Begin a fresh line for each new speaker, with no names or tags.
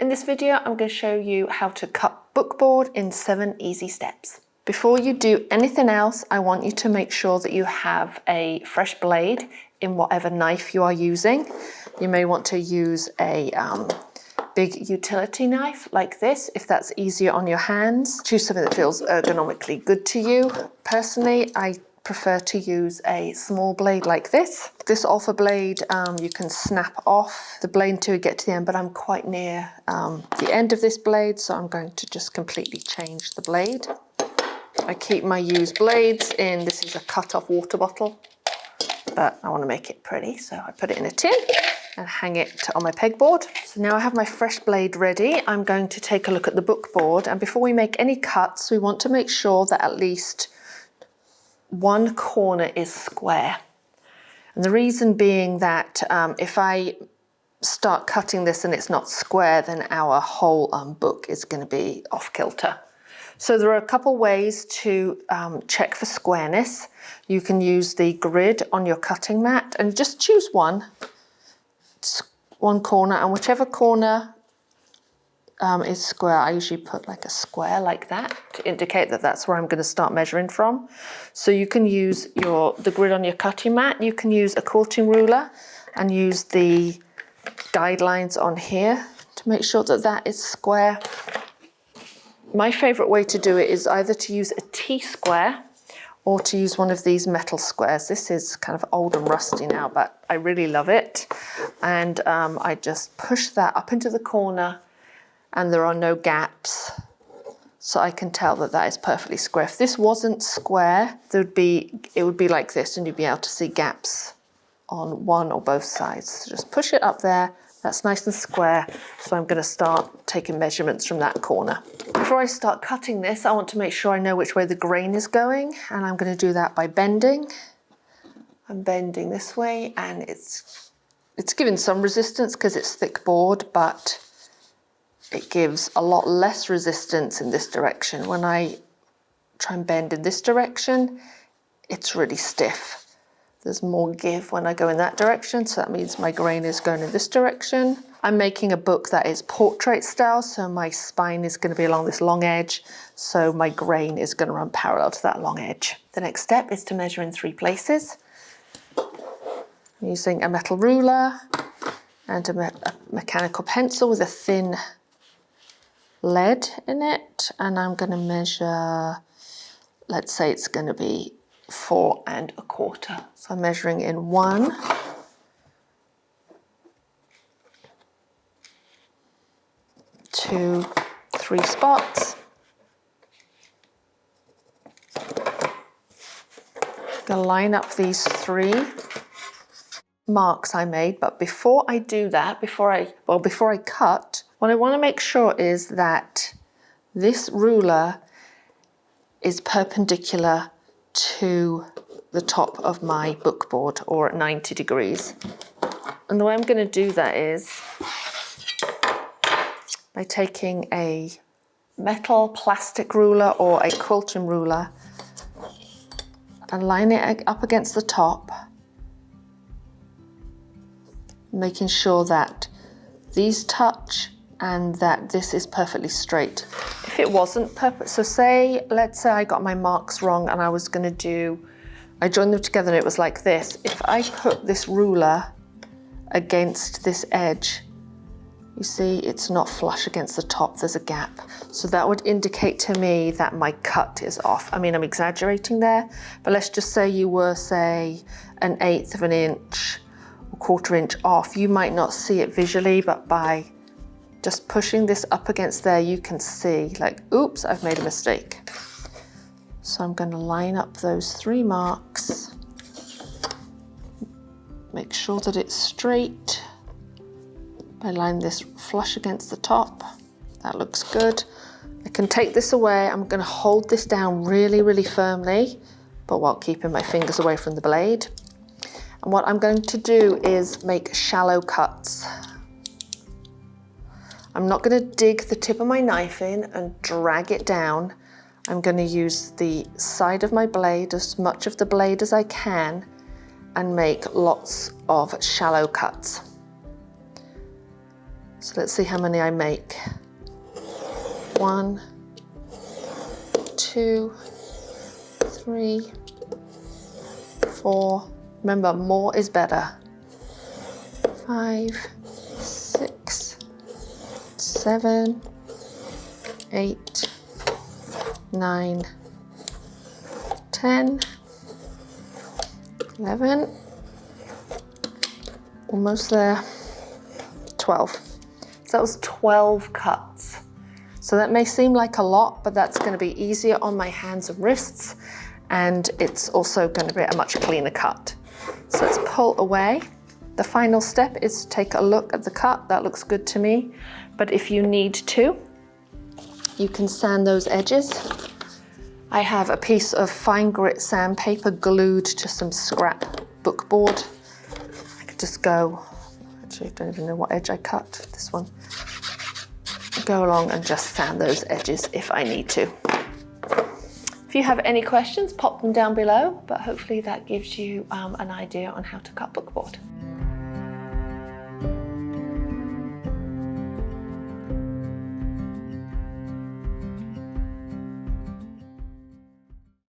In this video, I'm going to show you how to cut bookboard in 7 easy steps. Before you do anything else, I want you to make sure that you have a fresh blade in whatever knife you are using. You may want to use a big utility knife like this if that's easier on your hands. Choose something that feels ergonomically good to you. Personally, I prefer to use a small blade like this. This alpha blade, you can snap off the blade to get to the end, but I'm quite near the end of this blade, so I'm going to just completely change the blade. I keep my used blades in, this is a cut-off water bottle, but I want to make it pretty, so I put it in a tin and hang it on my pegboard. So now I have my fresh blade ready. I'm going to take a look at the bookboard, and before we make any cuts, we want to make sure that at least one corner is square. And the reason being that if I start cutting this and it's not square, then our whole book is going to be off kilter. So there are a couple ways to check for squareness. You can use the grid on your cutting mat and just choose one corner, and whichever corner is square, I usually put like a square like that to indicate that that's where I'm going to start measuring from. So you can use the grid on your cutting mat, you can use a quilting ruler and use the guidelines on here to make sure that that is square. My favorite way to do it is either to use a T-square or to use one of these metal squares. This is kind of old and rusty now, but I really love it. And I just push that up into the corner and there are no gaps, so I can tell that that is perfectly square. If this wasn't square, it would be like this, and you'd be able to see gaps on one or both sides. So just push it up there, that's nice and square, so I'm going to start taking measurements from that corner. Before I start cutting this, I want to make sure I know which way the grain is going, and I'm going to do that by bending. I'm bending this way, and it's given some resistance because it's thick board, but it gives a lot less resistance in this direction. When I try and bend in this direction, it's really stiff. There's more give when I go in that direction, so that means my grain is going in this direction. I'm making a book that is portrait style, so my spine is going to be along this long edge, so my grain is going to run parallel to that long edge. The next step is to measure in 3 places. I'm using a metal ruler and a mechanical pencil with a thin lead in it, and I'm going to measure, let's say it's going to be 4 1/4. So I'm measuring in 1, 2, 3 spots. I'm going to line up these 3 marks I made, but before I do that, before I cut, what I want to make sure is that this ruler is perpendicular to the top of my bookboard, or at 90 degrees. And the way I'm going to do that is by taking a metal plastic ruler or a quilting ruler and line it up against the top, making sure that these touch and that this is perfectly straight. If it wasn't perfect, so let's say I got my marks wrong and I joined them together and it was like this. If I put this ruler against this edge, you see it's not flush against the top, there's a gap. So that would indicate to me that my cut is off. I mean, I'm exaggerating there, but let's just say you were, say, 1/8 of an inch or 1/4 inch off. You might not see it visually, but by just pushing this up against there, you can see, like, oops, I've made a mistake. So I'm going to line up those 3 marks, make sure that it's straight by lining this flush against the top. That looks good. I can take this away. I'm going to hold this down really, really firmly, but while keeping my fingers away from the blade. And what I'm going to do is make shallow cuts. I'm not going to dig the tip of my knife in and drag it down. I'm going to use the side of my blade, as much of the blade as I can, and make lots of shallow cuts. So let's see how many I make. 1, 2, 3, 4. Remember, more is better. 5, 6, 7, 8, 9, 10, 11, almost there, 12. So that was 12 cuts. So that may seem like a lot, but that's going to be easier on my hands and wrists, and it's also going to be a much cleaner cut. So let's pull away. The final step is to take a look at the cut. That looks good to me, but if you need to, you can sand those edges. I have a piece of fine grit sandpaper glued to some scrap bookboard. I could just go, actually I don't even know what edge I cut, this one. Go along and just sand those edges if I need to. If you have any questions, pop them down below, but hopefully that gives you an idea on how to cut bookboard.